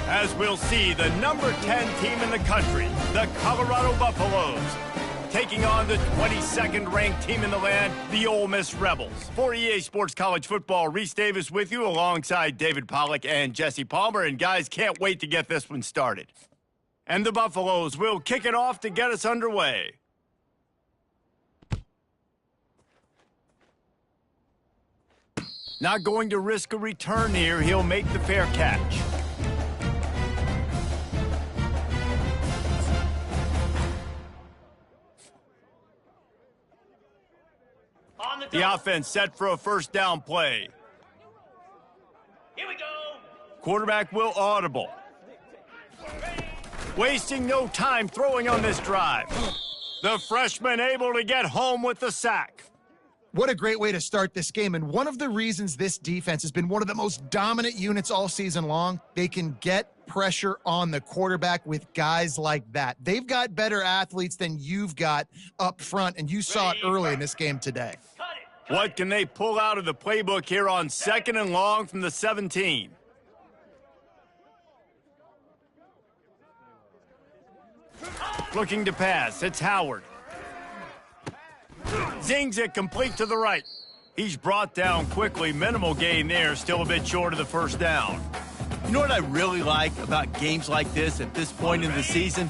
as we'll see the number 10 team in the country, the Colorado Buffaloes, taking on the 22nd ranked team in the land, the Ole Miss Rebels. For EA Sports College Football, Reese Davis with you alongside David Pollack and Jesse Palmer. And guys, can't wait to get this one started. And the Buffaloes will kick it off to get us underway. Not going to risk a return here. He'll make the fair catch. The offense set for a first down play. Here we go. Quarterback will audible. Wasting no time throwing on this drive. The freshman able to get home with the sack. What a great way to start this game. And one of the reasons this defense has been one of the most dominant units all season long, they can get pressure on the quarterback with guys like that. They've got better athletes than you've got up front, and you saw it early in this game today. What can they pull out of the playbook here on 2nd and long from the 17? Looking to pass, it's Howard. Zings it complete to the right. He's brought down quickly. Minimal gain there, still a bit short of the first down. You know what I really like about games like this at this point in the season?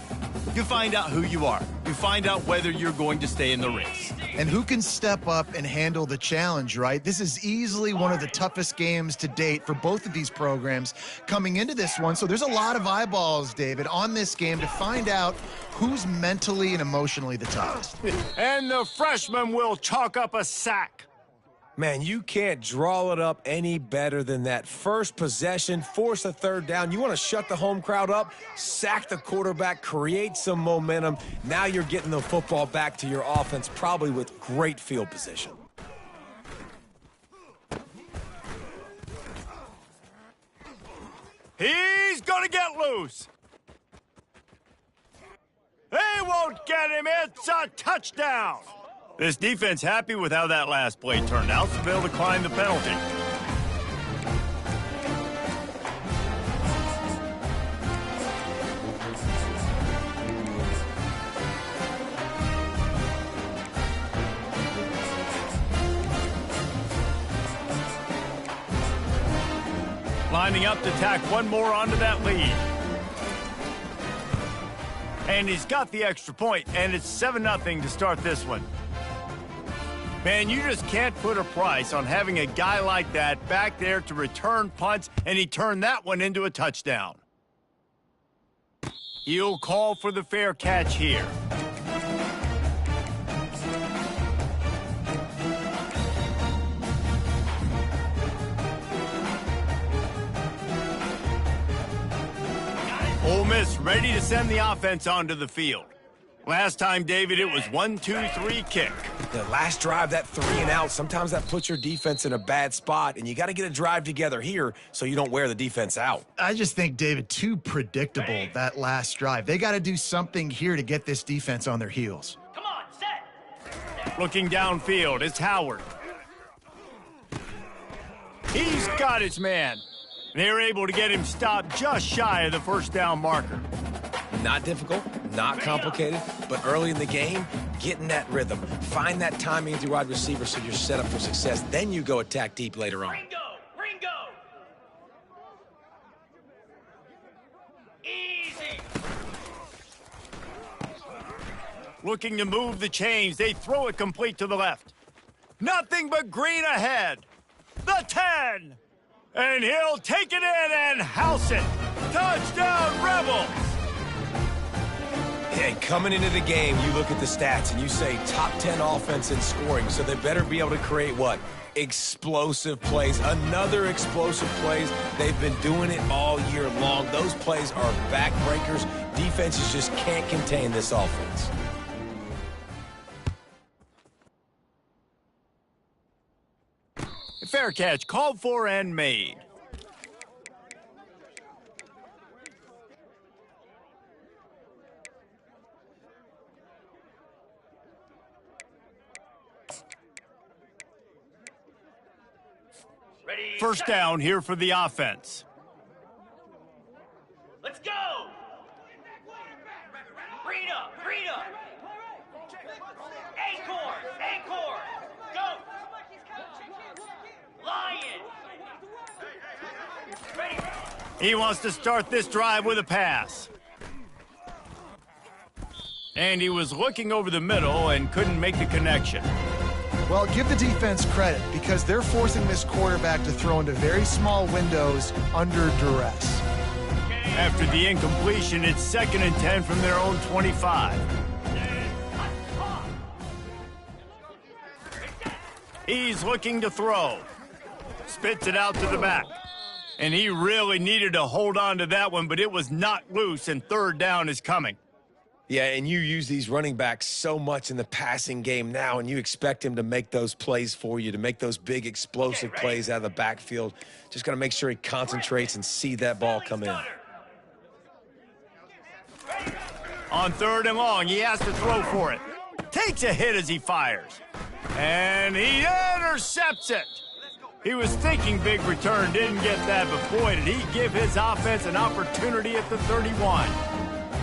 You find out who you are. You find out whether you're going to stay in the race. And who can step up and handle the challenge, right? This is easily one of the toughest games to date for both of these programs coming into this one. So there's a lot of eyeballs, David, on this game to find out who's mentally and emotionally the toughest. And the freshman will chalk up a sack. Man, you can't draw it up any better than that. First possession, force a third down. You want to shut the home crowd up, sack the quarterback, create some momentum. Now you're getting the football back to your offense, probably with great field position. He's going to get loose. They won't get him. It's a touchdown. This defense happy with how that last play turned out, so they'll decline the penalty. Lining up to tack one more onto that lead. And he's got the extra point, and it's 7-0 to start this one. Man, you just can't put a price on having a guy like that back there to return punts, and he turned that one into a touchdown. He'll call for the fair catch here. Ole Miss ready to send the offense onto the field. Last time, David, it was 1-2-3 kick. The last drive, that 3 and out, sometimes that puts your defense in a bad spot, and you got to get a drive together here so you don't wear the defense out. I just think, David, too predictable, that last drive. They got to do something here to get this defense on their heels. Come on, set. Looking downfield, it's Howard. He's got his man. They're able to get him stopped just shy of the first down marker. Not difficult, not complicated, but early in the game, get in that rhythm. Find that timing with your wide receiver so you're set up for success. Then you go attack deep later on. Ringo, Ringo. Easy. Looking to move the chains. They throw it complete to the left. Nothing but green ahead. The 10. And he'll take it in and house it. Touchdown, Rebels. Hey, coming into the game, you look at the stats and you say top 10 offense in scoring, so they better be able to create what? Explosive plays. Another explosive plays. They've been doing it all year long. Those plays are backbreakers. Defenses just can't contain this offense. Fair catch called for and made. First down here for the offense. Green up, green up. Acorn, acorn. Go. Lion. Ready. He wants to start this drive with a pass. And he was looking over the middle and couldn't make the connection. Well, give the defense credit because they're forcing this quarterback to throw into very small windows under duress. After the incompletion, it's 2nd and 10 from their own 25. He's looking to throw. Spits it out to the back. And he really needed to hold on to that one, but it was not loose, and 3rd down is coming. Yeah, and you use these running backs so much in the passing game now, and you expect him to make those plays for you, to make those big explosive plays out of the backfield. Just got to make sure he concentrates and see that ball come in. On 3rd and long, he has to throw for it. Takes a hit as he fires. And he intercepts it. He was thinking big return, didn't get that, but boy, did he give his offense an opportunity at the 31.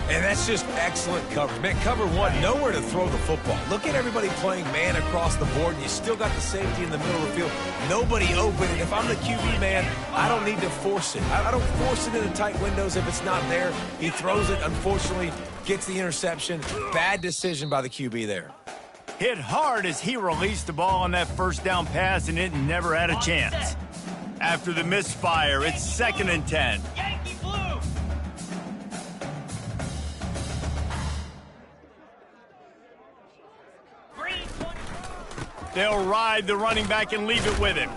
And that's just excellent coverage. Man, cover one, nowhere to throw the football. Look at everybody playing man across the board, and you still got the safety in the middle of the field. Nobody open, and if I'm the QB man, I don't need to force it. I don't force it into tight windows if it's not there. He throws it, unfortunately, gets the interception. Bad decision by the QB there. Hit hard as he released the ball on that 1st down pass, and it never had a chance. After the misfire, it's 2nd and 10. Yankee blue. Green 20. They'll ride the running back and leave it with him.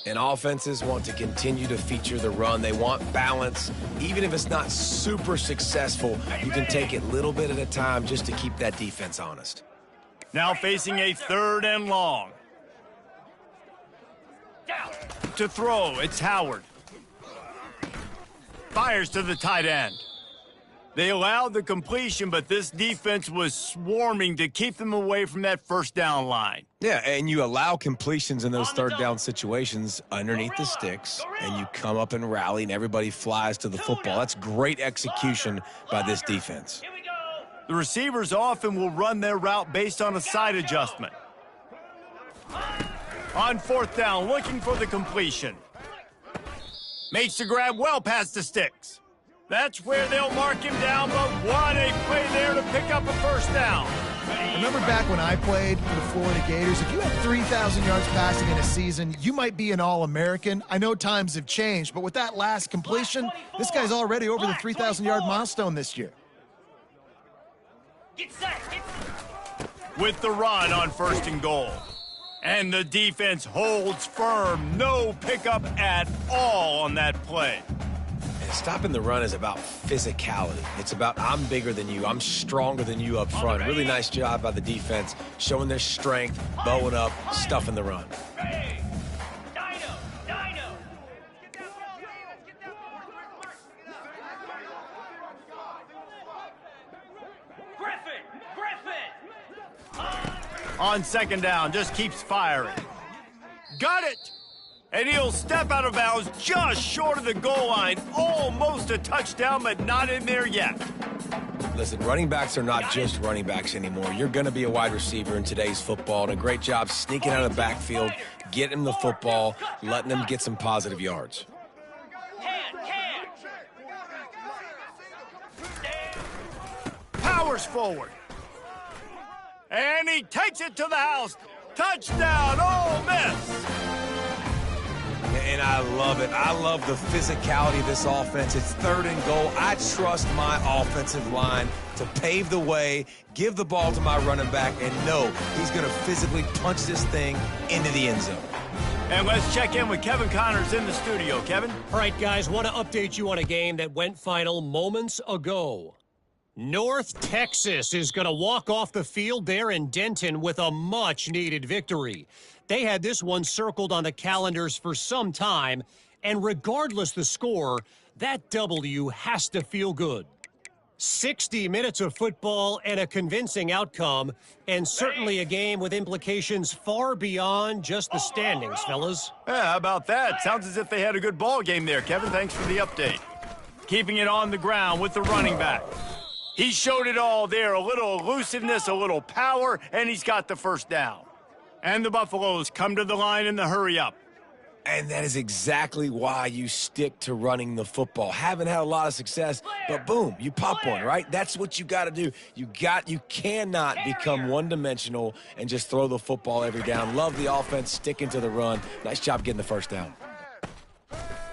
And offenses want to continue to feature the run. They want balance. Even if it's not super successful, you can take it little bit at a time just to keep that defense honest. Now facing a 3rd and long. Down. To throw, it's Howard. Fires to the tight end. They allowed the completion, but this defense was swarming to keep them away from that 1st down line. Yeah, and you allow completions in those 3rd down situations underneath the sticks, and you come up and rally, and everybody flies to the football. That's great execution by this defense. Here we go. The receivers often will run their route based on a side adjustment. On 4th down, looking for the completion. Makes the grab well past the sticks. That's where they'll mark him down, but what a play there to pick up a 1st down. Remember back when I played for the Florida Gators, if you had 3,000 yards passing in a season, you might be an All-American. I know times have changed, but with that last completion, this guy's already over the 3,000-yard milestone this year. Get set. With the run on 1st and goal. And the defense holds firm. No pickup at all on that play. And stopping the run is about physicality. It's about I'm bigger than you. I'm stronger than you up front. Really nice job by the defense, showing their strength, bowing up, stuffing the run. Hey. Dino. Griffin. On 2nd down, just keeps firing. Got it! And he'll step out of bounds just short of the goal line. Almost a touchdown, but not in there yet. Listen, running backs are not just running backs anymore. You're going to be a wide receiver in today's football, and a great job sneaking out of the backfield, getting the football, letting them get some positive yards. Can. Powers forward. And he takes it to the house. Touchdown, Ole Miss! And I love it. I love the physicality of this offense. It's 3rd and goal. I trust my offensive line to pave the way, give the ball to my running back, and know he's going to physically punch this thing into the end zone. And let's check in with Kevin Connors in the studio. Kevin? All right, guys, want to update you on a game that went final moments ago. North Texas is going to walk off the field there in Denton with a much-needed victory. They had this one circled on the calendars for some time, and regardless the score, that W has to feel good. 60 minutes of football and a convincing outcome, and certainly a game with implications far beyond just the standings, fellas. Yeah, how about that? Sounds as if they had a good ball game there, Kevin. Thanks for the update. Keeping it on the ground with the running back. He showed it all there, a little elusiveness, a little power, and he's got the first down. And the Buffaloes come to the line in the hurry-up. And that is exactly why you stick to running the football. Haven't had a lot of success, but boom, you pop one, right? That's what you got to do. You cannot become one-dimensional and just throw the football every down. Love the offense, sticking to the run. Nice job getting the first down.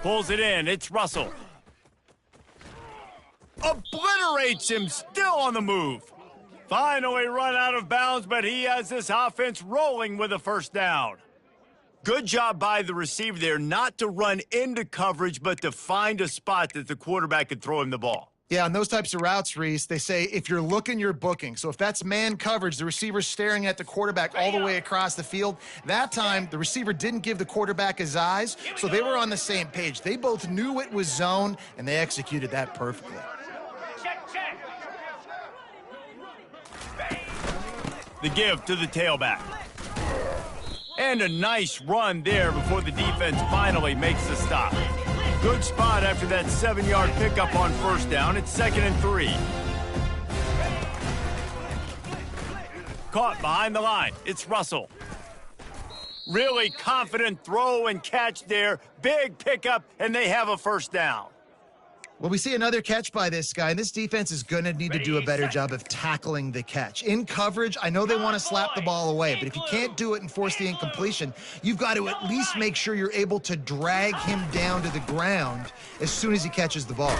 Pulls it in. It's Russell. Obliterates him, still on the move. Finally run out of bounds, but he has this offense rolling with a first down. Good job by the receiver there not to run into coverage, but to find a spot that the quarterback could throw him the ball. Yeah, on those types of routes, Reese, they say if you're looking, you're booking. So if that's man coverage, the receiver's staring at the quarterback all the way across the field. That time, the receiver didn't give the quarterback his eyes, so they were on the same page. They both knew it was zone, and they executed that perfectly. Check. The give to the tailback. And a nice run there before the defense finally makes the stop. Good spot after that 7-yard pickup on first down. It's 2nd and 3. Caught behind the line. It's Russell. Really confident throw and catch there. Big pickup, and they have a first down. Well, we see another catch by this guy, and this defense is going to need to do a better job of tackling the catch. In coverage, I know they want to slap the ball away, but if you can't do it and force the incompletion, you've got to at least make sure you're able to drag him down to the ground as soon as he catches the ball.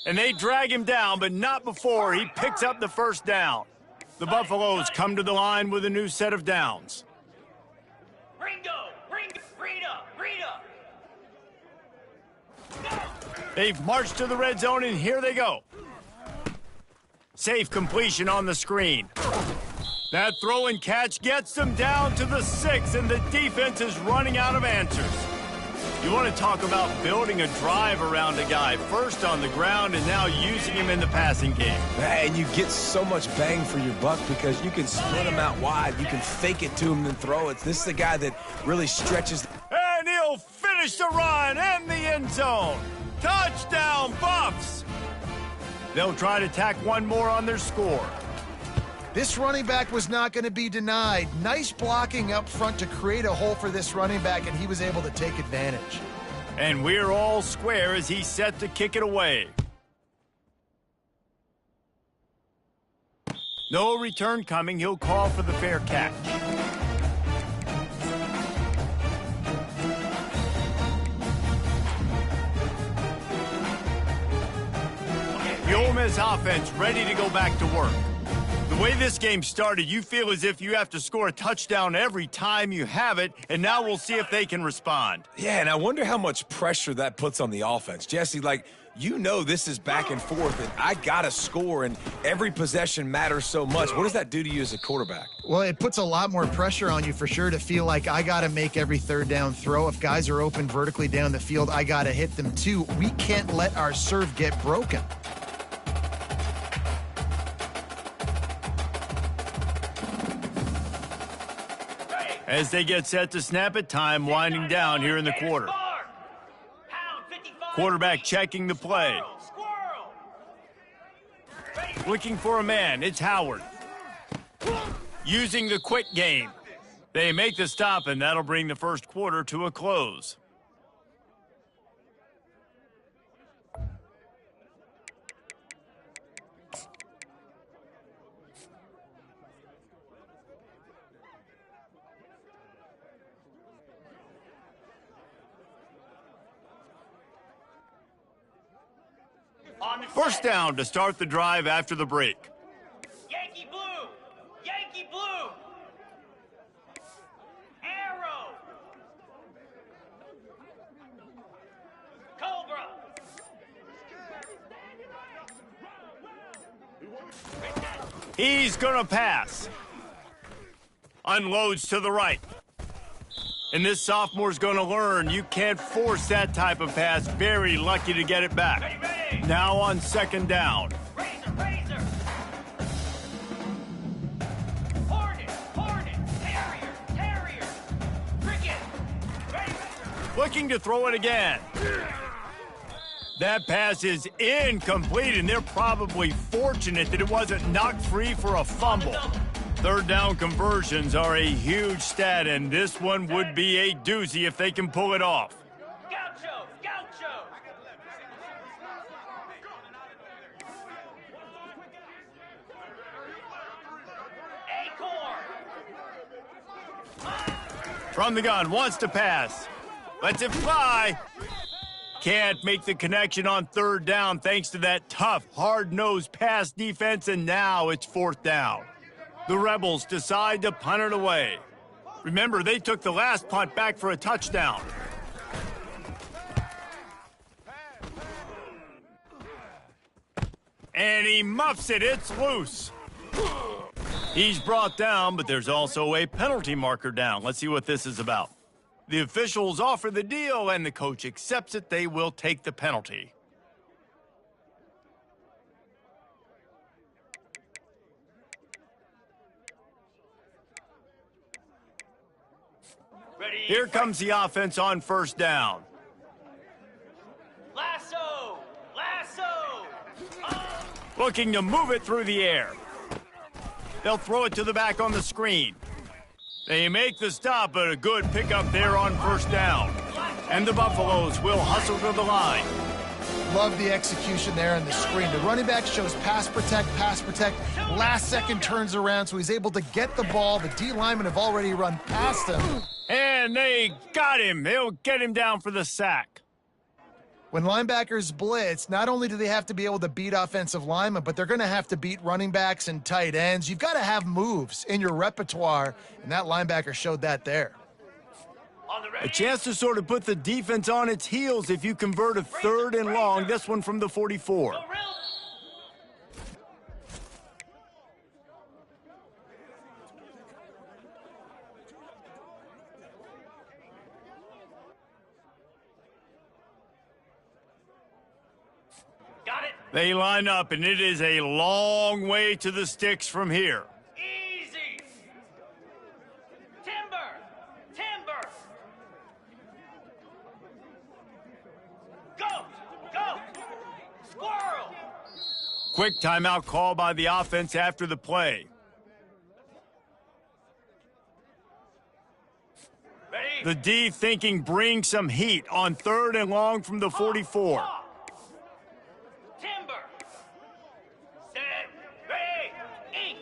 And they drag him down, but not before he picks up the first down. The Buffaloes come to the line with a new set of downs. Rita. They've marched to the red zone, and here they go. Safe completion on the screen. That throw and catch gets them down to the 6, and the defense is running out of answers. You want to talk about building a drive around a guy, first on the ground and now using him in the passing game. And you get so much bang for your buck because you can split him out wide. You can fake it to him and throw it. This is the guy that really stretches. And he'll finish the run and the end zone. Touchdown, Buffs! They'll try to tack one more on their score. This running back was not going to be denied. Nice blocking up front to create a hole for this running back, and he was able to take advantage. And we're all square as he's set to kick it away. No return coming. He'll call for the fair catch. The Ole Miss offense ready to go back to work. The way this game started, you feel as if you have to score a touchdown every time you have it, and now we'll see if they can respond. Yeah, and I wonder how much pressure that puts on the offense. Jesse, you know this is back and forth, and I got to score, and every possession matters so much. What does that do to you as a quarterback? Well, it puts a lot more pressure on you for sure to feel like I got to make every third down throw. If guys are open vertically down the field, I got to hit them too. We can't let our serve get broken. As they get set to snap it, time winding down here in the quarter. Quarterback checking the play. Looking for a man, it's Howard. Using the quick game. They make the stop, and that'll bring the first quarter to a close. First down to start the drive after the break. Yankee blue! Yankee blue! Arrow! Cobra! He's gonna pass. Unloads to the right. And this sophomore's gonna learn you can't force that type of pass. Very lucky to get it back. Now on second down. Razor! Hornet! Terrier! Cricket! Looking to throw it again. That pass is incomplete, and they're probably fortunate that it wasn't knocked free for a fumble. Third down conversions are a huge stat, and this one would be a doozy if they can pull it off. Gaucho! Gaucho! Acorn! From the gun, wants to pass. Lets it fly. Can't make the connection on third down thanks to that tough, hard-nosed pass defense, and now it's fourth down. The Rebels decide to punt it away. Remember, they took the last punt back for a touchdown. And he muffs it. It's loose. He's brought down, but there's also a penalty marker down. Let's see what this is about. The officials offer the deal, and the coach accepts it. They will take the penalty. Ready? Here comes the offense on first down. Lasso! Lasso! Oh! Looking to move it through the air. They'll throw it to the back on the screen. They make the stop, but a good pickup there on first down. And the Buffaloes will hustle to the line. Love the execution there on the screen. The running back shows pass protect, last second turns around, so he's able to get the ball. The D linemen have already run past him. And they got him. They'll get him down for the sack. When linebackers blitz, not only do they have to be able to beat offensive linemen, but they're going to have to beat running backs and tight ends. You've got to have moves in your repertoire, and that linebacker showed that there. On the ready? A chance to sort of put the defense on its heels if you convert a third and long. This one from the 44. Go, Rill! Got it! They line up, and it is a long way to the sticks from here. Easy! Timber! Timber! Go! Go! Squirrel! Quick timeout call by the offense after the play. Ready? The D thinking bring some heat on third and long from the 44. Timber! Set! Ready! Ink!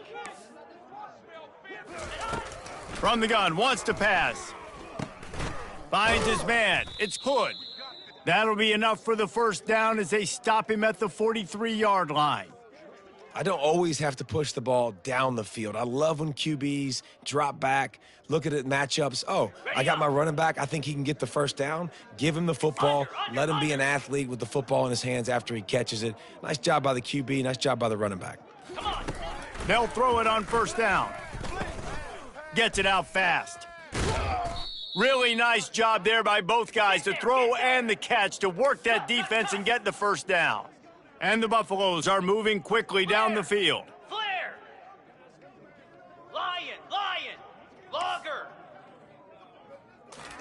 From the gun, wants to pass. Finds his man. It's Hood. That'll be enough for the first down as they stop him at the 43-yard line. I don't always have to push the ball down the field. I love when QBs drop back, look at it matchups. Oh, I got my running back. I think he can get the first down. Give him the football. Let him be an athlete with the football in his hands after he catches it. Nice job by the QB. Nice job by the running back. Come on! They'll throw it on first down. Gets it out fast. Really nice job there by both guys, the throw and the catch, to work that defense and get the first down. And the Buffaloes are moving quickly down the field. Flare! Lion! Lion! Logger!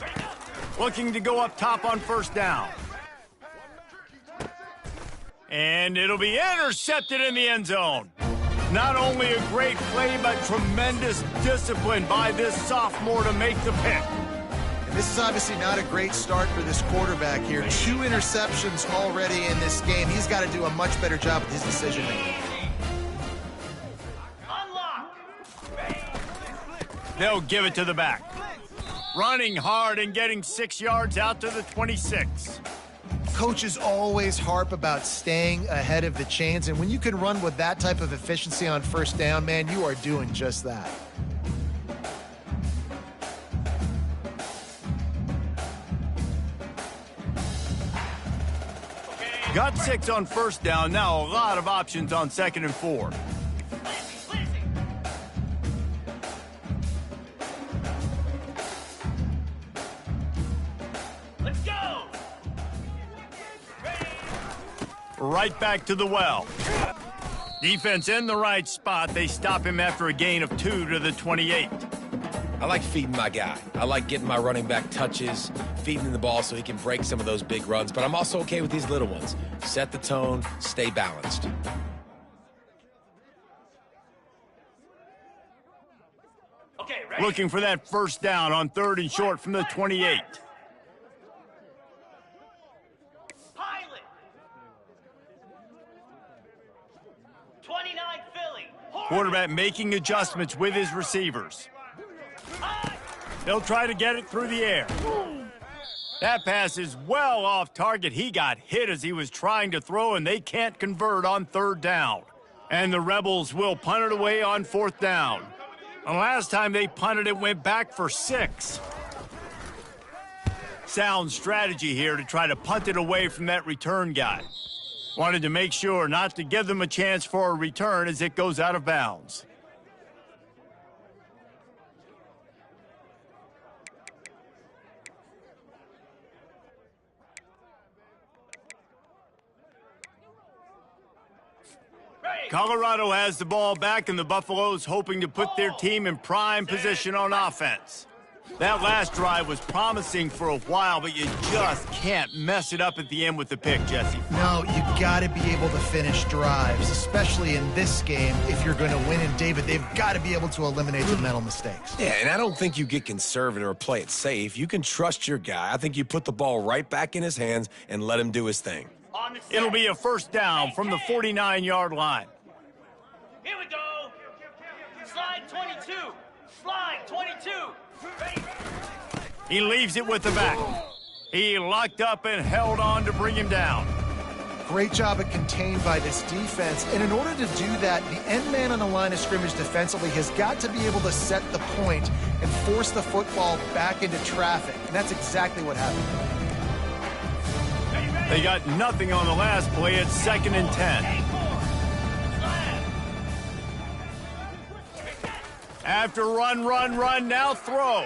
Ready, go! Looking to go up top on first down. And it'll be intercepted in the end zone. Not only a great play, but tremendous discipline by this sophomore to make the pick. And this is obviously not a great start for this quarterback here. 2 interceptions already in this game. He's got to do a much better job with his decision making. Unlock! Ready? They'll give it to the back. Running hard and getting 6 yards out to the 26. Coaches always harp about staying ahead of the chains, and when you can run with that type of efficiency on first down, man, you are doing just that. Got 6 on first down. Now a lot of options on second and 4. Lizzie! Let's go! Ready? Right back to the well. Defense in the right spot. They stop him after a gain of 2 to the 28. I like feeding my guy. I like getting my running back touches, feeding him the ball so he can break some of those big runs. But I'm also okay with these little ones. Set the tone, stay balanced. Okay, ready? Looking for that first down on 3rd and short from the 28. Pilot. 29 Philly. Hornet. Quarterback making adjustments with his receivers. They'll try to get it through the air. That pass is well off target. He got hit as he was trying to throw, and they can't convert on 3rd down. And the Rebels will punt it away on 4th down. The last time they punted, it went back for 6. Sound strategy here to try to punt it away from that return guy. Wanted to make sure not to give them a chance for a return as it goes out of bounds. Colorado has the ball back, and the Buffaloes hoping to put their team in prime position on offense. That last drive was promising for a while, but you just can't mess it up at the end with the pick, Jesse. No, you got to be able to finish drives, especially in this game. If you're going to win, and David, they've got to be able to eliminate the mental mistakes. Yeah, and I don't think you get conservative or play it safe. You can trust your guy. I think you put the ball right back in his hands and let him do his thing. On the set. It'll be a first down from the 49-yard line. Here we go. Slide 22. Slide 22. Ready? He leaves it with the back. He locked up and held on to bring him down. Great job at contained by this defense. And in order to do that, the end man on the line of scrimmage defensively has got to be able to set the point and force the football back into traffic. And that's exactly what happened. They got nothing on the last play. It's 2nd and 10. After run, now throw.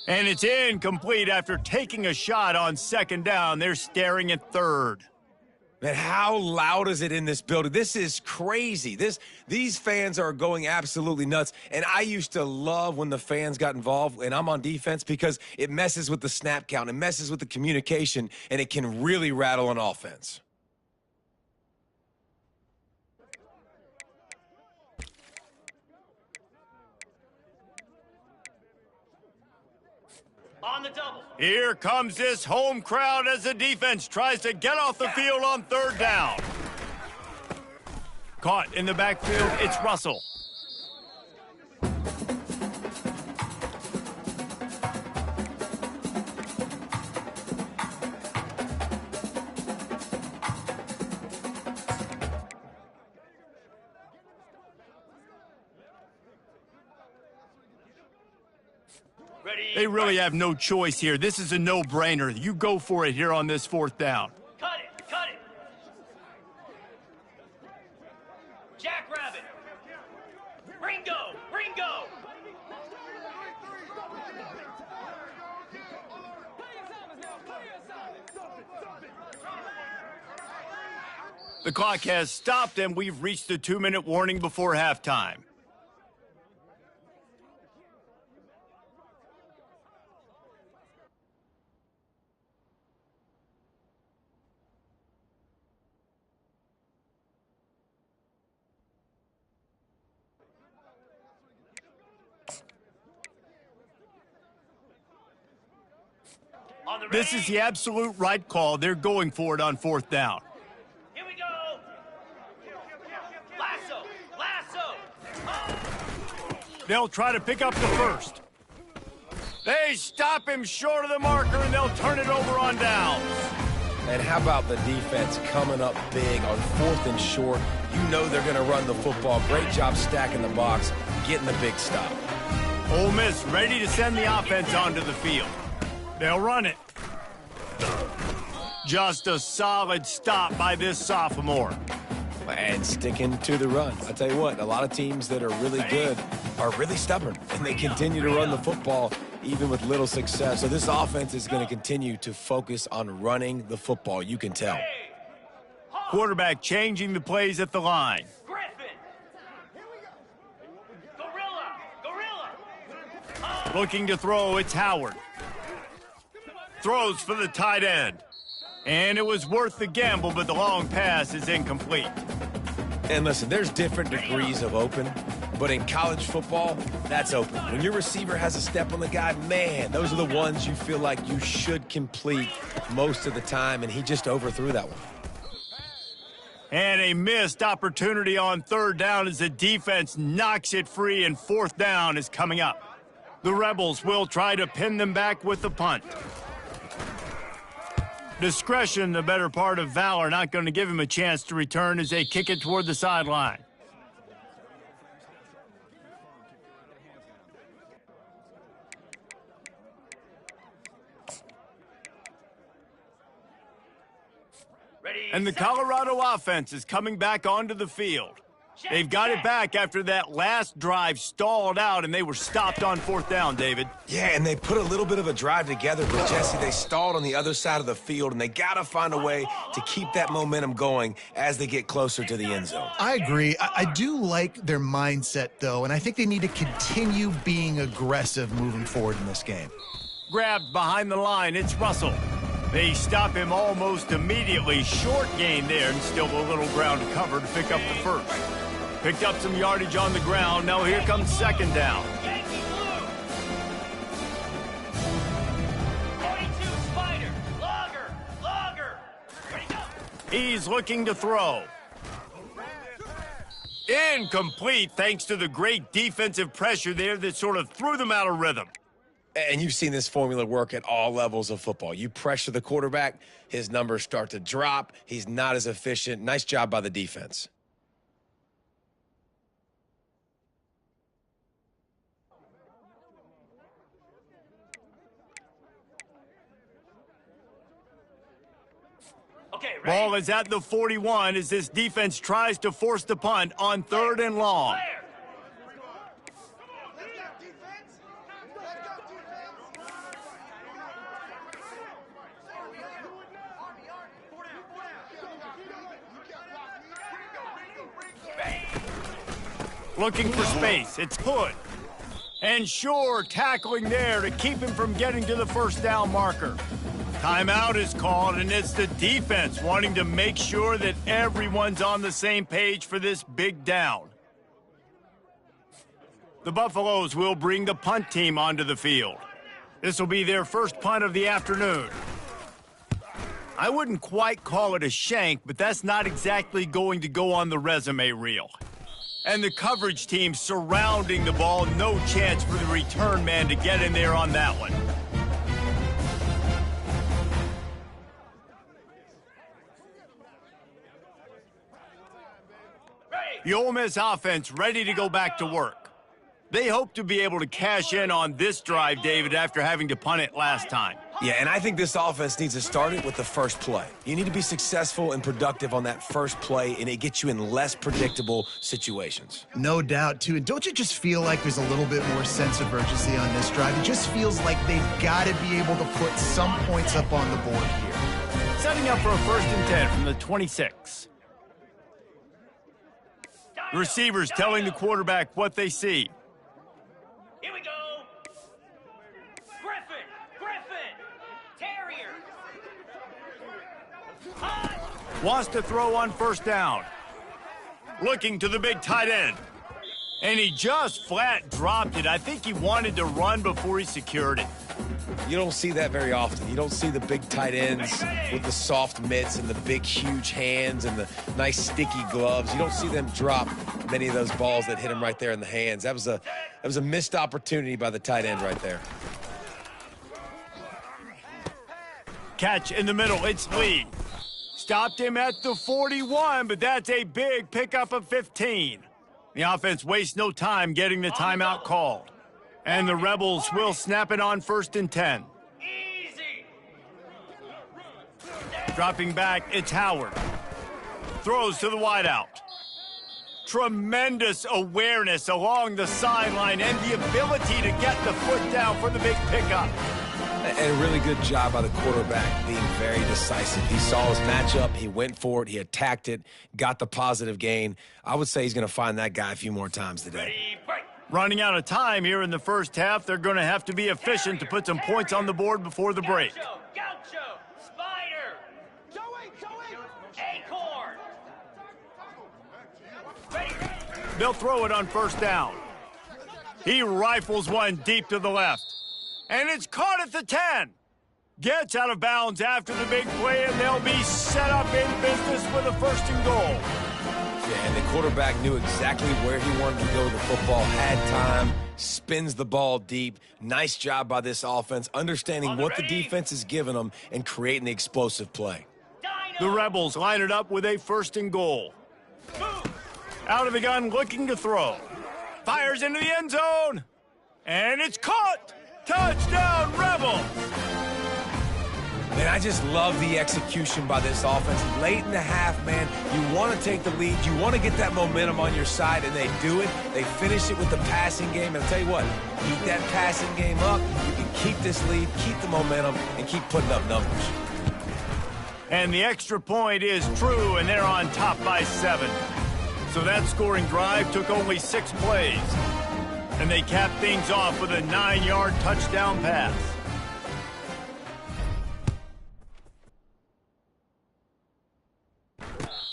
And it's incomplete after taking a shot on 2nd down. They're staring at 3rd. Man, how loud is it in this building? This is crazy. These fans are going absolutely nuts. And I used to love when the fans got involved, and I'm on defense, because it messes with the snap count, it messes with the communication, and it can really rattle an offense. On the double. Here comes this home crowd as the defense tries to get off the field on 3rd down. Caught in the backfield, it's Russell. They really have no choice here. This is a no-brainer. You go for it here on this 4th down. Cut it. Cut it. Jackrabbit. Ringo. Ringo. The clock has stopped, and we've reached the 2-minute warning before halftime. This is the absolute right call. They're going for it on 4th down. Here we go. Lasso. Lasso. Oh. They'll try to pick up the first. They stop him short of the marker, and they'll turn it over on downs. And how about the defense coming up big on 4th and short? You know they're going to run the football. Great job stacking the box, getting the big stop. Ole Miss ready to send the offense onto the field. They'll run it. Just a solid stop by this sophomore. And sticking to the run. I tell you what, a lot of teams that are really good are really stubborn, and they continue to run the football even with little success. So this offense is going to continue to focus on running the football. You can tell. Quarterback changing the plays at the line. Griffin. Gorilla. Looking to throw, it's Howard. Throws for the tight end. And it was worth the gamble, but the long pass is incomplete. And listen, there's different degrees of open, but in college football, that's open. When your receiver has a step on the guy, man, those are the ones you feel like you should complete most of the time, and he just overthrew that one. And a missed opportunity on third down as the defense knocks it free, and fourth down is coming up. The Rebels will try to pin them back with the punt. Discretion, the better part of valor, not going to give him a chance to return as they kick it toward the sideline. And the Colorado offense is coming back onto the field. They've got it back after that last drive stalled out, and they were stopped on fourth down, David. Yeah, and they put a little bit of a drive together, but Jesse, they stalled on the other side of the field, and they got to find a way to keep that momentum going as they get closer to the end zone. I agree. I do like their mindset, though, and I think they need to continue being aggressive moving forward in this game. Grabbed behind the line, it's Russell. They stop him almost immediately. Short gain there, and still a little ground to cover to pick up the first. Picked up some yardage on the ground. Now here comes second down. Yankee Blue. 42 Spider. Logger. Ready, go. He's looking to throw. Incomplete, thanks to the great defensive pressure there that sort of threw them out of rhythm. And you've seen this formula work at all levels of football. You pressure the quarterback, his numbers start to drop. He's not as efficient. Nice job by the defense. Okay, ready? Ball is at the 41 as this defense tries to force the punt on third and long. Clear. Looking for space, it's Hood. And Shore tackling there to keep him from getting to the first down marker. Timeout is called, and it's the defense wanting to make sure that everyone's on the same page for this big down. The Buffaloes will bring the punt team onto the field. This will be their first punt of the afternoon. I wouldn't quite call it a shank, but that's not exactly going to go on the resume reel. And the coverage team surrounding the ball, no chance for the return man to get in there on that one. The Ole Miss offense ready to go back to work. They hope to be able to cash in on this drive, David, after having to punt it last time. Yeah, and I think this offense needs to start it with the first play. You need to be successful and productive on that first play, and it gets you in less predictable situations. No doubt, too. And don't you just feel like there's a little bit more sense of urgency on this drive? It just feels like they've got to be able to put some points up on the board here. Setting up for a 1st and 10 from the 26. The receivers telling the quarterback what they see. Here we go. Griffin. Terrier. Hot. Wants to throw on first down. Looking to the big tight end. And he just flat dropped it. I think he wanted to run before he secured it. You don't see that very often. You don't see the big tight ends with the soft mitts and the big, huge hands and the nice, sticky gloves. You don't see them drop many of those balls that hit him right there in the hands. That was a missed opportunity by the tight end right there. Catch in the middle. It's Lee. Stopped him at the 41, but that's a big pickup of 15. The offense wastes no time getting the timeout called. And the Rebels will snap it on 1st and 10. Easy. Dropping back, it's Howard. Throws to the wideout. Tremendous awareness along the sideline and the ability to get the foot down for the big pickup. And a really good job by the quarterback being very decisive. He saw his matchup, he went for it, he attacked it, got the positive gain. I would say he's going to find that guy a few more times today. Ready, break. Running out of time here in the first half, they're going to have to be efficient to put some points on the board before the break. Gaucho, Spider, Acorn. Ready. They'll throw it on first down. He rifles one deep to the left. And it's caught at the 10. Gets out of bounds after the big play, and they'll be set up in business with a 1st and goal. Yeah, and the quarterback knew exactly where he wanted to go with the football, had time, spins the ball deep. Nice job by this offense, understanding what the defense is giving them and creating the explosive play. The Rebels line it up with a 1st and goal. Out of the gun, looking to throw. Fires into the end zone. And it's caught. Touchdown, Rebels. Man, I just love the execution by this offense. Late in the half, man, you want to take the lead. You want to get that momentum on your side, and they do it. They finish it with the passing game. And I'll tell you what, keep that passing game up. You can keep this lead, keep the momentum, and keep putting up numbers. And the extra point is true, and they're on top by 7. So that scoring drive took only 6 plays. And they capped things off with a 9-yard touchdown pass.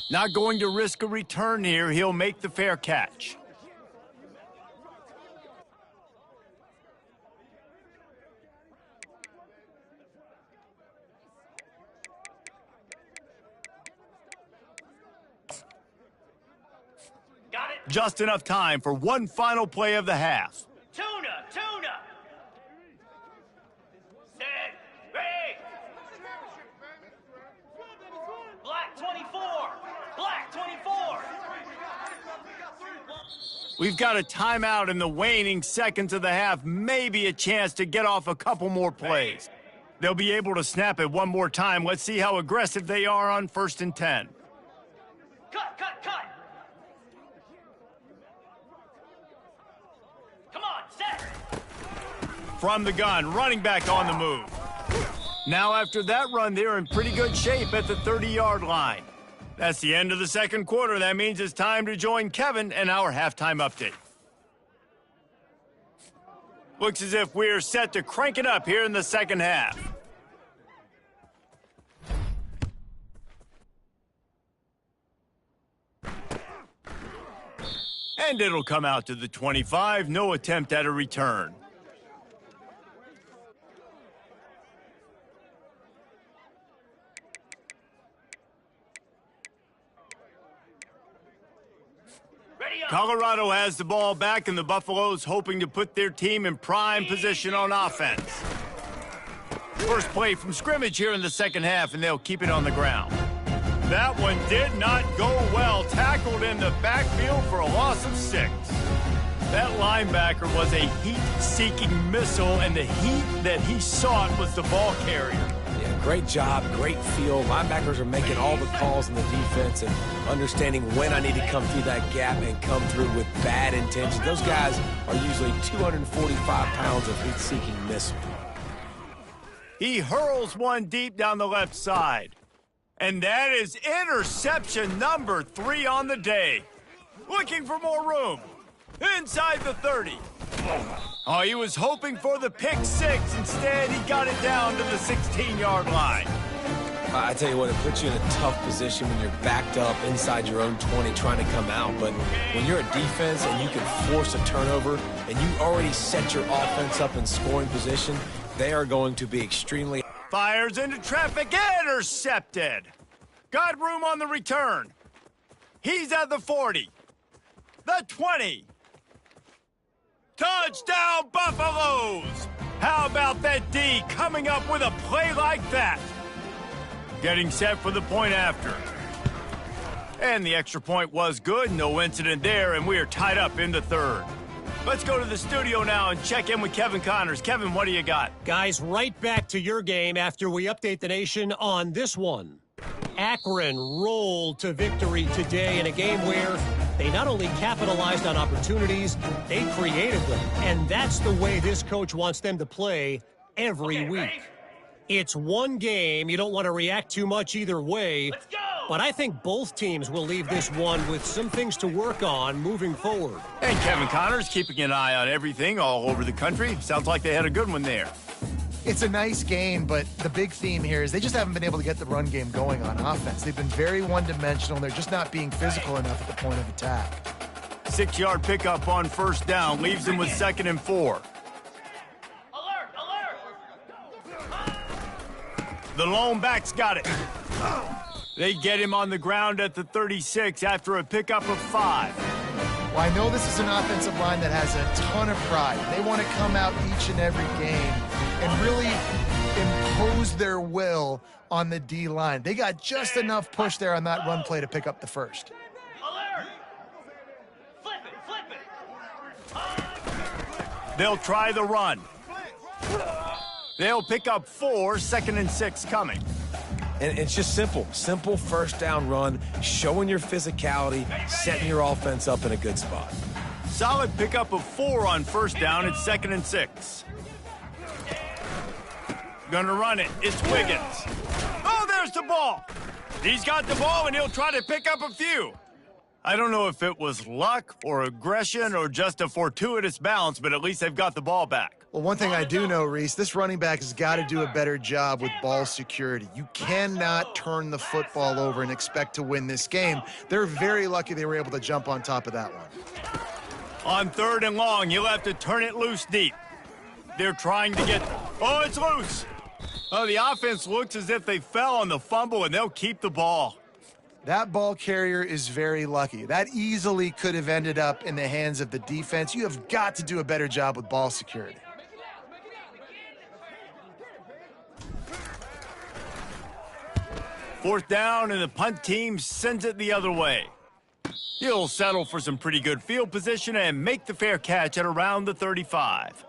Not going to risk a return here. He'll make the fair catch. Got it. Just enough time for one final play of the half. Tuna. Set. Ready. Black 24. Black 24. We've got a timeout in the waning seconds of the half. Maybe a chance to get off a couple more plays. They'll be able to snap it one more time. Let's see how aggressive they are on 1st and 10. Cut. Come on, set. From the gun, running back on the move. Now after that run, they're in pretty good shape at the 30-yard line. That's the end of the second quarter. That means it's time to join Kevin and our halftime update. Looks as if we're set to crank it up here in the second half. And it'll come out to the 25. No attempt at a return. Colorado has the ball back, and the Buffaloes hoping to put their team in prime position on offense. First play from scrimmage here in the second half, and they'll keep it on the ground. That one did not go well. Tackled in the backfield for a loss of 6. That linebacker was a heat-seeking missile, and the heat that he sought was the ball carrier. Yeah, great job, great feel. Linebackers are making all the calls in the defense and understanding when I need to come through that gap and come through with bad intentions. Those guys are usually 245 pounds of heat-seeking missile. He hurls one deep down the left side. And that is interception number 3 on the day. Looking for more room. Inside the 30. Oh, he was hoping for the pick 6. Instead, he got it down to the 16-yard line. I tell you what, it puts you in a tough position when you're backed up inside your own 20 trying to come out. But when you're a defense and you can force a turnover and you already set your offense up in scoring position, they are going to be extremely... Fires into traffic, intercepted. Got room on the return. He's at the 40. The 20. Touchdown, Buffaloes! How about that D coming up with a play like that? Getting set for the point after. And the extra point was good. No incident there, and we are tied up in the third. Let's go to the studio now and check in with Kevin Connors. Kevin, what do you got? Guys, right back to your game after we update the nation on this one. Akron rolled to victory today in a game where they not only capitalized on opportunities, they created them. And that's the way this coach wants them to play every week. Ready? It's one game. You don't want to react too much either way. Let's go. But I think both teams will leave this one with some things to work on moving forward. And Kevin Connors keeping an eye on everything all over the country. Sounds like they had a good one there. It's a nice game, but the big theme here is they just haven't been able to get the run game going on offense. They've been very one-dimensional. They're just not being physical enough at the point of attack. 6-yard pickup on first down leaves them with 2nd and 4. Alert! Alert! The lone back's got it. They get him on the ground at the 36 after a pickup of 5. Well, I know this is an offensive line that has a ton of pride. They want to come out each and every game and really impose their will on the D-line. They got just enough push there on that run play to pick up the first. Alert! Flip it! They'll try the run. They'll pick up 4, 2nd and 6 coming. And it's just simple. Simple first down run, showing your physicality, setting your offense up in a good spot. Solid pickup of 4 on first down. It's 2nd and 6. Gonna run it. It's Wiggins. Oh, there's the ball. He's got the ball, and he'll try to pick up a few. I don't know if it was luck or aggression or just a fortuitous bounce, but at least they've got the ball back. Well, one thing I do know, Reese, this running back has got to do a better job with ball security. You cannot turn the football over and expect to win this game. They're very lucky they were able to jump on top of that one. On 3rd and long, you'll have to turn it loose deep. They're trying to get... Oh, it's loose. Oh, the offense looks as if they fell on the fumble, and they'll keep the ball. That ball carrier is very lucky. That easily could have ended up in the hands of the defense. You have got to do a better job with ball security. Fourth down, and the punt team sends it the other way. He'll settle for some pretty good field position and make the fair catch at around the 35.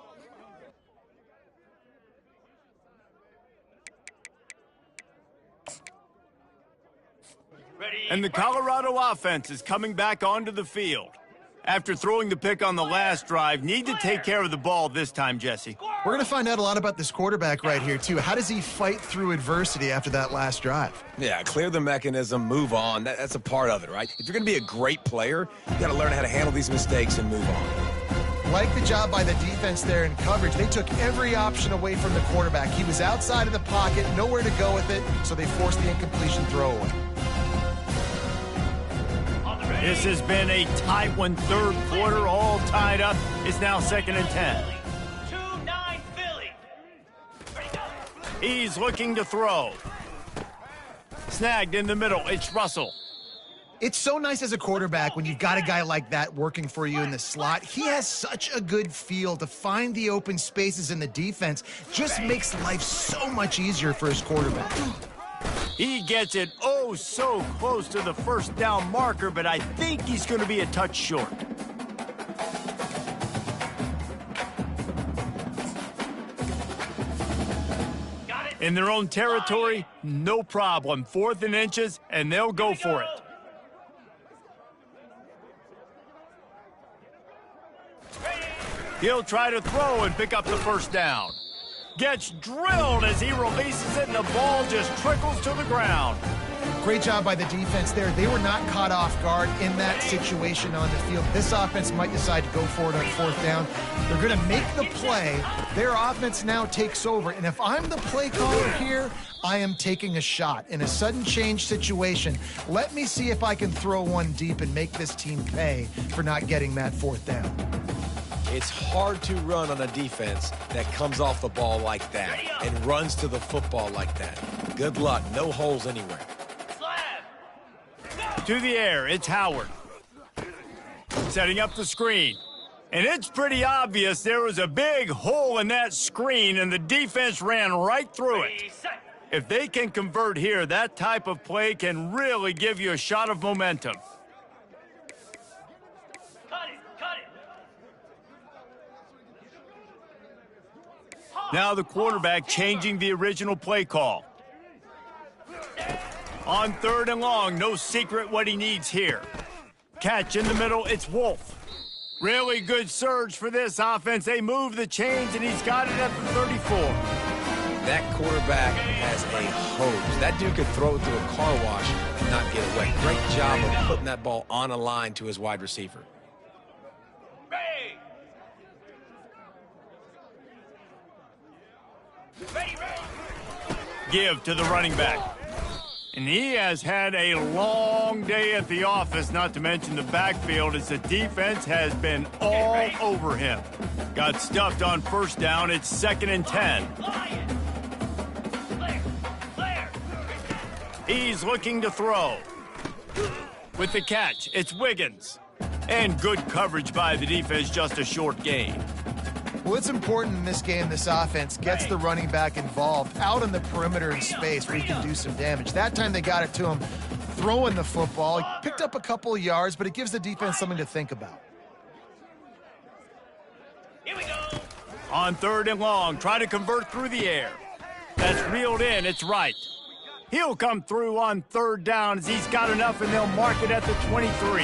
And the Colorado offense is coming back onto the field. After throwing the pick on the last drive, need to take care of the ball this time, Jesse. We're going to find out a lot about this quarterback right here, too. How does he fight through adversity after that last drive? Yeah, clear the mechanism, move on. That's a part of it, right? If you're going to be a great player, you got to learn how to handle these mistakes and move on. Like the job by the defense there in coverage. They took every option away from the quarterback. He was outside of the pocket, nowhere to go with it, so they forced the incompletion throwaway. This has been a tight one, 3rd quarter, all tied up. It's now 2nd and 10. 2-9 Philly. Ready, go. He's looking to throw. Snagged in the middle. It's Russell. It's so nice as a quarterback when you've got a guy like that working for you in the slot. He has such a good feel to find the open spaces in the defense. Just makes life so much easier for his quarterback. He gets it oh so close to the first down marker, but I think he's going to be a touch short. In their own territory, no problem. 4th and inches, and they'll go for it. He'll try to throw and pick up the first down. Gets drilled as he releases it, and the ball just trickles to the ground. Great job by the defense there. They were not caught off guard in that situation on the field. This offense might decide to go for it on 4th down. They're going to make the play. Their offense now takes over. And if I'm the play caller here, I am taking a shot. In a sudden change situation, let me see if I can throw one deep and make this team pay for not getting that 4th down. It's hard to run on a defense that comes off the ball like that and runs to the football like that. Good luck. No holes anywhere. To the air, it's Howard. Setting up the screen. And it's pretty obvious there was a big hole in that screen, and the defense ran right through it. If they can convert here, that type of play can really give you a shot of momentum. Now the quarterback changing the original play call. On 3rd and long, no secret what he needs here. Catch in the middle, it's Wolf. Really good surge for this offense. They move the chains, and he's got it at the 34. That quarterback has a hose. That dude could throw it through a car wash not get away. Great job of putting that ball on a line to his wide receiver. Give to the running back. And he has had a long day at the office, not to mention the backfield, as the defense has been all over him. Got stuffed on first down. It's 2nd and 10. He's looking to throw. With the catch, it's Wiggins. And good coverage by the defense, just a short gain. Well, it's important in this game this offense gets the running back involved out on the perimeter in space where he can do some damage. That time they got it to him throwing the football. He picked up a couple of yards, but it gives the defense something to think about. Here we go. On 3rd and long, try to convert through the air. That's reeled in, it's right. He'll come through on 3rd down as he's got enough, and they'll mark it at the 23.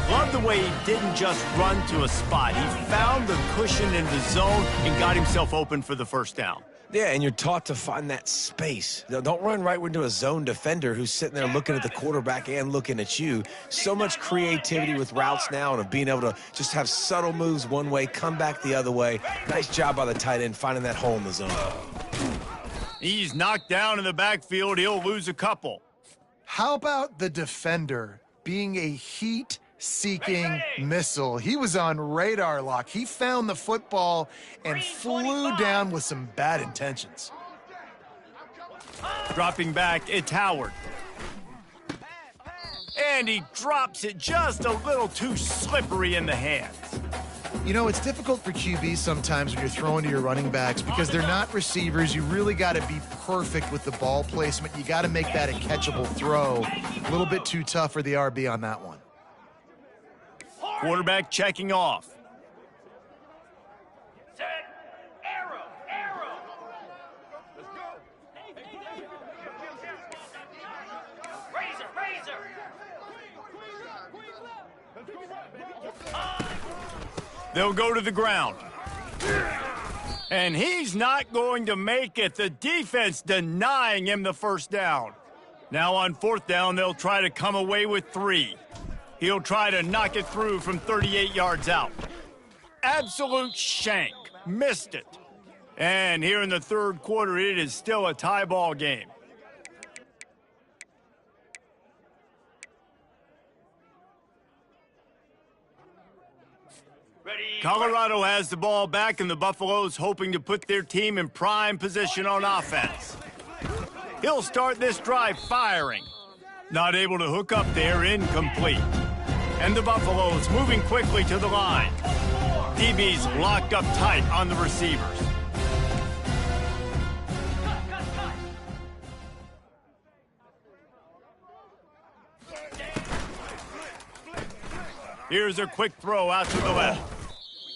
Love the way he didn't just run to a spot. He found the cushion in the zone and got himself open for the first down. Yeah, and you're taught to find that space. Don't run right into a zone defender who's sitting there looking at the quarterback and looking at you. So much creativity with routes now and of being able to just have subtle moves one way, come back the other way. Nice job by the tight end finding that hole in the zone. He's knocked down in the backfield. He'll lose a couple. How about the defender being a heat-seeking missile? He was on radar lock. He found the football and flew down with some bad intentions. Dropping back, it's Howard. And he drops it just a little too slippery in the hands. You know, it's difficult for QBs sometimes when you're throwing to your running backs because they're not receivers. You really got to be perfect with the ball placement. You got to make that a catchable throw. A little bit too tough for the RB on that one. Quarterback checking off. Set. Arrow. Arrow. Let's go. Razor. They'll go to the ground. And he's not going to make it. The defense denying him the first down. Now on 4th down, they'll try to come away with 3. He'll try to knock it through from 38 yards out. Absolute shank. Missed it. And here in the 3rd quarter, it is still a tie ball game. Colorado has the ball back, and the Buffaloes hoping to put their team in prime position on offense. He'll start this drive firing. Not able to hook up there, incomplete. And the Buffaloes moving quickly to the line. DB's locked up tight on the receivers. Here's a quick throw out to the left.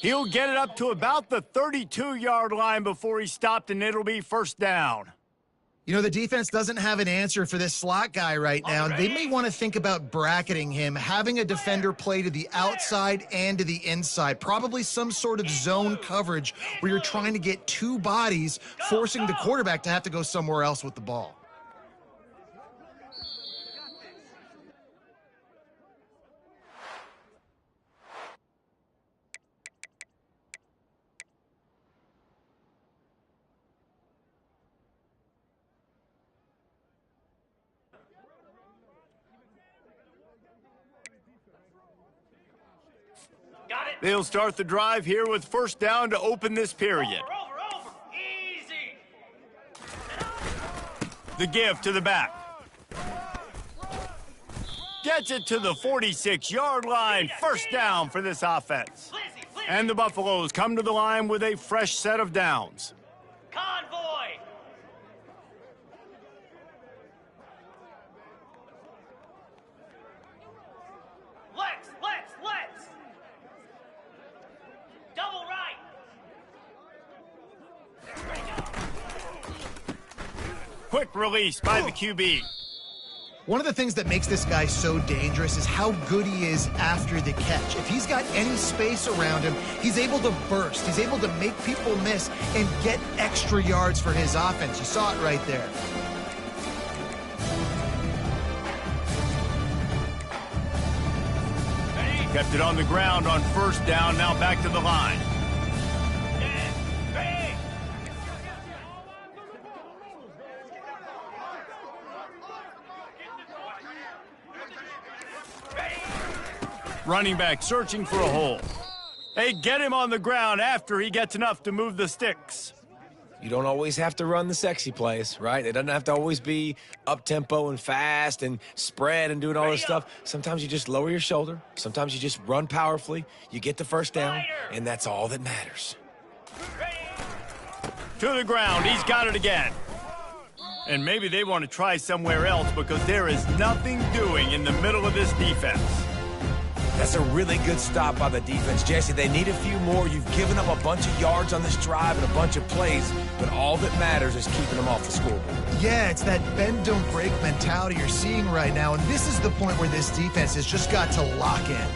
He'll get it up to about the 32-yard line before he stopped, and it'll be 1st down. You know, the defense doesn't have an answer for this slot guy right now. They may want to think about bracketing him, having a defender play to the outside and to the inside. Probably some sort of zone coverage where you're trying to get 2 bodies, forcing the quarterback to have to go somewhere else with the ball. They'll start the drive here with 1st down to open this period. Over. Easy. The give to the back. Gets it to the 46-yard line. 1st down for this offense. And the Buffaloes come to the line with a fresh set of downs. Convoy. Let's. Double right. Quick release by the QB. One of the things that makes this guy so dangerous is how good he is after the catch. If he's got any space around him, he's able to burst. He's able to make people miss and get extra yards for his offense. You saw it right there. Kept it on the ground on first down, now back to the line. Running back searching for a hole. They get him on the ground after he gets enough to move the sticks. You don't always have to run the sexy plays, right? It doesn't have to always be up-tempo and fast and spread and doing all this stuff. Sometimes you just lower your shoulder. Sometimes you just run powerfully. You get the first down, and that's all that matters. To the ground. He's got it again. And maybe they want to try somewhere else because there is nothing doing in the middle of this defense. That's a really good stop by the defense. Jesse, they need a few more. You've given up a bunch of yards on this drive and a bunch of plays, but all that matters is keeping them off the scoreboard. Yeah, it's that bend, don't break mentality you're seeing right now, and this is the point where this defense has just got to lock in.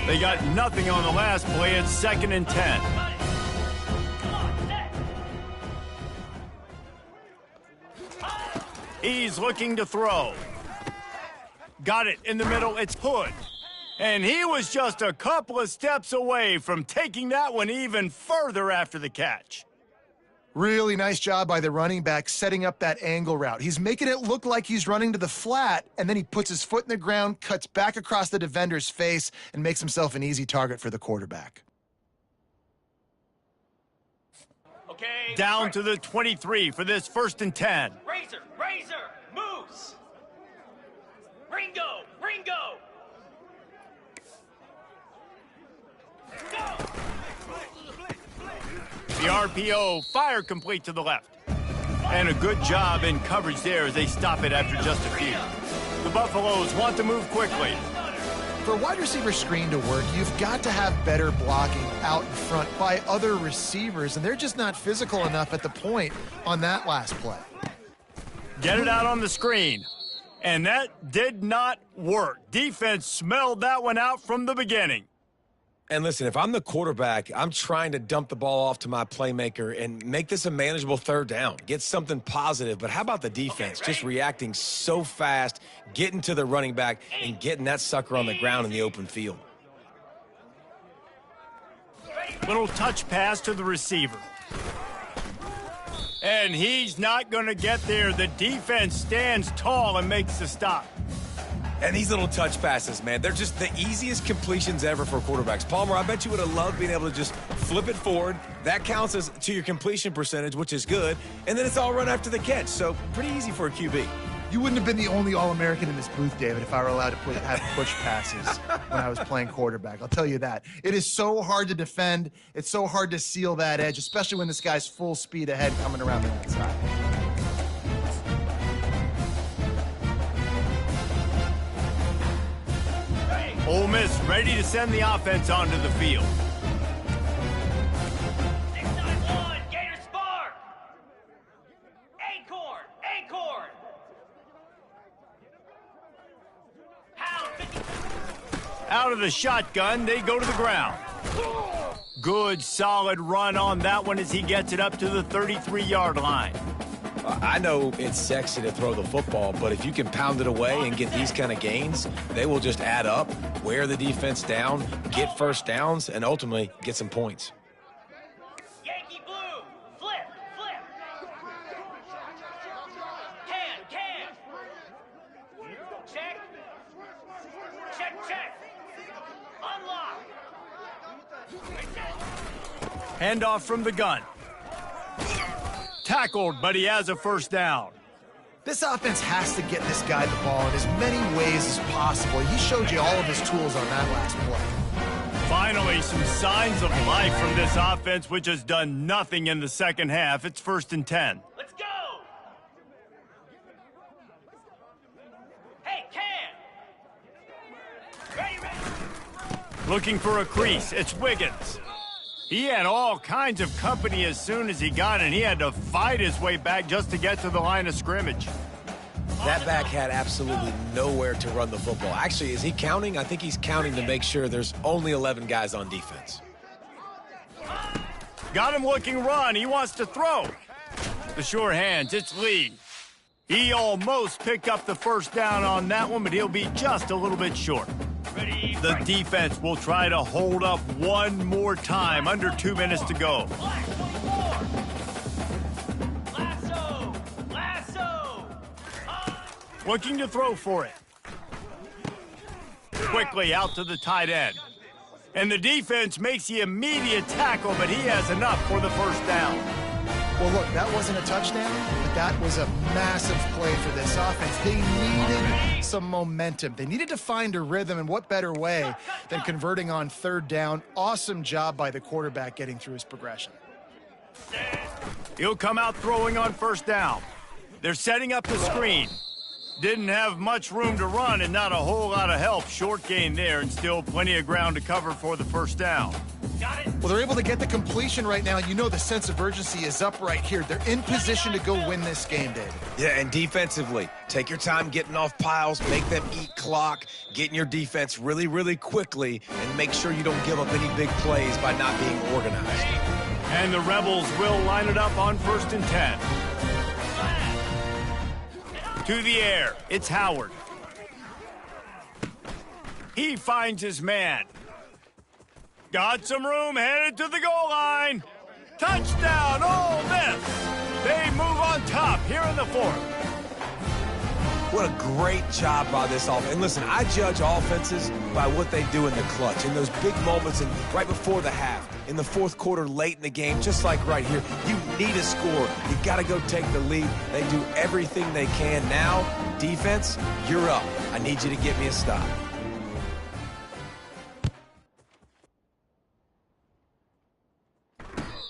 They got nothing on the last play. It's 2nd and 10. He's looking to throw. Got it in the middle. It's Hood. And he was just a couple of steps away from taking that one even further after the catch. Really nice job by the running back setting up that angle route. He's making it look like he's running to the flat, and then he puts his foot in the ground, cuts back across the defender's face, and makes himself an easy target for the quarterback. Okay. Down to the 23 for this 1st and 10. Razor, Moose. Ringo. Go. The RPO, fire complete to the left. And a good job in coverage there as they stop it after just a few. The Buffaloes want to move quickly. For a wide receiver screen to work, you've got to have better blocking out in front by other receivers, and they're just not physical enough at the point on that last play. Get it out on the screen. And that did not work. Defense smelled that one out from the beginning. And listen, if I'm the quarterback, I'm trying to dump the ball off to my playmaker and make this a manageable 3rd down. Get something positive. But how about the defense? Just reacting so fast, getting to the running back, and getting that sucker on the ground in the open field. Little touch pass to the receiver. And he's not going to get there. The defense stands tall and makes the stop. And these little touch passes, man, they're just the easiest completions ever for quarterbacks. Palmer, I bet you would have loved being able to just flip it forward. That counts as to your completion percentage, which is good. And then it's all run after the catch. So pretty easy for a QB. You wouldn't have been the only All-American in this booth, David, if I were allowed to have push passes when I was playing quarterback. I'll tell you that. It is so hard to defend. It's so hard to seal that edge, especially when this guy's full speed ahead coming around the outside. Ole Miss ready to send the offense onto the field. 691, Gator Spark. Acorn. Hound 50. Out of the shotgun, they go to the ground. Good, solid run on that one as he gets it up to the 33-yard line. I know it's sexy to throw the football, but if you can pound it away and get these kind of gains, they will just add up, wear the defense down, get first downs, and ultimately get some points. Yankee blue. Flip. Can. Check. Unlock. Handoff from the gun. Tackled, but he has a first down. This offense has to get this guy the ball in as many ways as possible. He showed you all of his tools on that last play. Finally, some signs of life from this offense, which has done nothing in the second half. It's 1st and 10. Let's go. Hey, Can. Ready. Looking for a crease. It's Wiggins. He had all kinds of company as soon as he got it. He had to fight his way back just to get to the line of scrimmage. That back had absolutely nowhere to run the football. Actually, is he counting? I think he's counting to make sure there's only 11 guys on defense. Got him looking run. He wants to throw. The sure hands. It's Lee. He almost picked up the first down on that one, but he'll be just a little bit short. Ready, The fight. defense will try to hold up one more time. Under 2 minutes to go. Black 24. Lasso. Lasso. Looking to throw for it. Quickly out to the tight end. And the defense makes the immediate tackle, but he has enough for the first down. Well, look, that wasn't a touchdown, but that was a massive play for this offense. They needed some momentum. They needed to find a rhythm, and what better way than converting on third down. Awesome job by the quarterback getting through his progression. He'll come out throwing on first down. They're setting up the screen. Didn't have much room to run and not a whole lot of help. Short gain there and still plenty of ground to cover for the first down. Got it. Well, they're able to get the completion right now. You know the sense of urgency is up right here. They're in position to go win this game, David. Yeah, and defensively, take your time getting off piles, make them eat clock, get in your defense really, really quickly, and make sure you don't give up any big plays by not being organized. And the Rebels will line it up on 1st and 10. To the air, it's Howard. He finds his man. Got some room, headed to the goal line. Touchdown, Ole Miss. They move on top here in the 4th. What a great job by this offense. And listen, I judge offenses by what they do in the clutch, in those big moments and right before the half, in the 4th quarter, late in the game, just like right here. You need a score. You got to go take the lead. They do everything they can. Now, defense, you're up. I need you to get me a stop.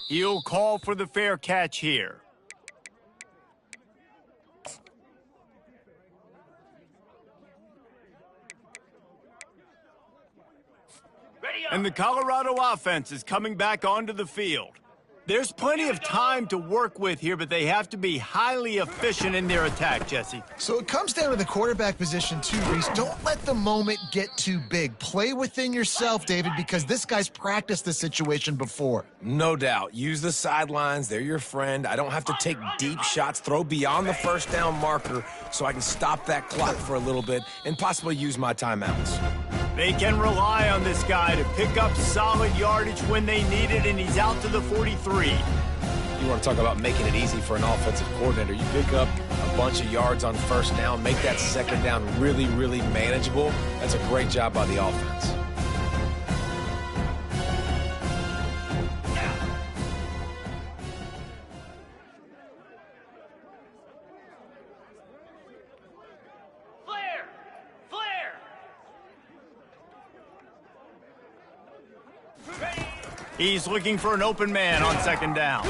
He'll call for the fair catch here. Ready up. And the Colorado offense is coming back onto the field. There's plenty of time to work with here, but they have to be highly efficient in their attack, Jesse. So it comes down to the quarterback position too, Reese. Don't let the moment get too big. Play within yourself, David, because this guy's practiced this situation before. No doubt. Use the sidelines. They're your friend. I don't have to take deep shots. Throw beyond the first down marker so I can stop that clock for a little bit and possibly use my timeouts. They can rely on this guy to pick up solid yardage when they need it, and he's out to the 43. You want to talk about making it easy for an offensive coordinator. You pick up a bunch of yards on first down, make that second down really, really manageable. That's a great job by the offense. Flare. Flare. Ready. He's looking for an open man on second down.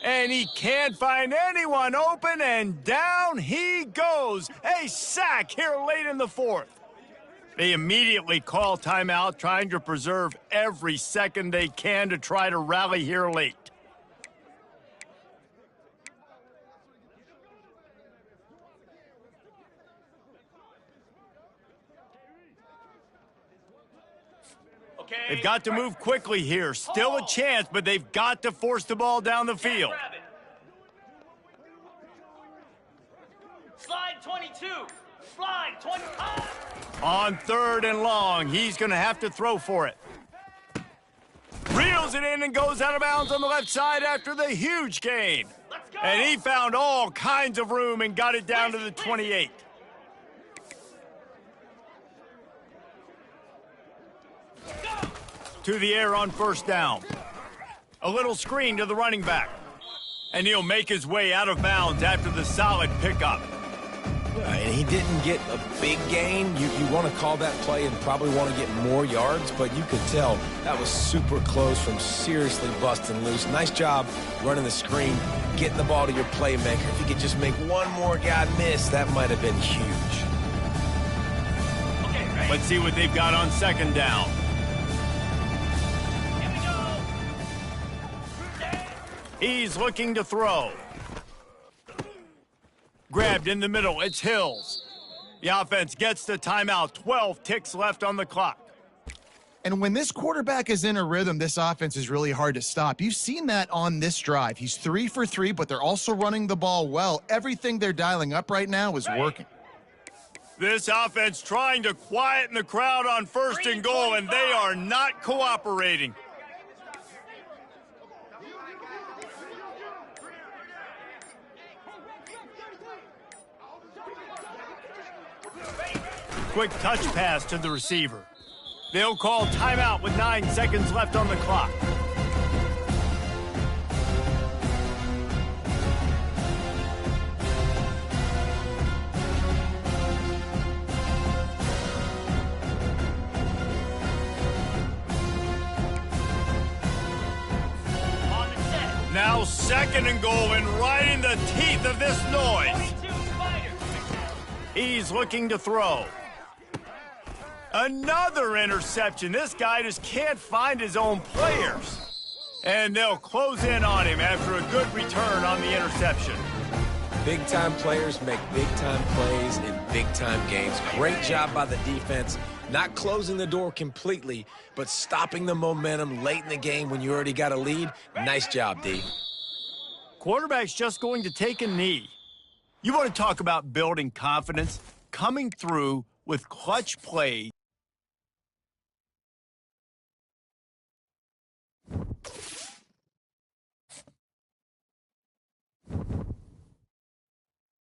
And he can't find anyone open, and down he goes. A sack here late in the 4th. They immediately call timeout, trying to preserve every second they can to try to rally here late. Okay. They've got to move quickly here. Still a chance, but they've got to force the ball down the field. Grab it. Slide 22. Slide 25. On 3rd and long, he's going to have to throw for it. Reels it in and goes out of bounds on the left side after the huge gain. Let's go. And he found all kinds of room and got it down to the 28. To the air on first down. A little screen to the running back. And he'll make his way out of bounds after the solid pickup. And he didn't get a big gain. You want to call that play and probably want to get more yards, but you could tell that was super close from seriously busting loose. Nice job running the screen, getting the ball to your playmaker. If you could just make one more guy miss, that might have been huge. Okay, ready. Let's see what they've got on second down. Here we go. He's looking to throw. Grabbed in the middle, it's Hills. The offense gets the timeout, 12 ticks left on the clock. And when this quarterback is in a rhythm, this offense is really hard to stop. You've seen that on this drive. He's 3 for 3, but they're also running the ball well. Everything they're dialing up right now is working. This offense trying to quieten the crowd on first and goal, and they are not cooperating. Quick touch pass to the receiver. They'll call timeout with 9 seconds left on the clock. On the set. Now second and goal, and right in the teeth of this noise. 22 Spider. He's looking to throw. Another interception. This guy just can't find his own players. And they'll close in on him after a good return on the interception. Big-time players make big-time plays in big-time games. Great job by the defense, not closing the door completely, but stopping the momentum late in the game when you already got a lead. Nice job, D. Quarterback's just going to take a knee. You want to talk about building confidence? Coming through with clutch plays.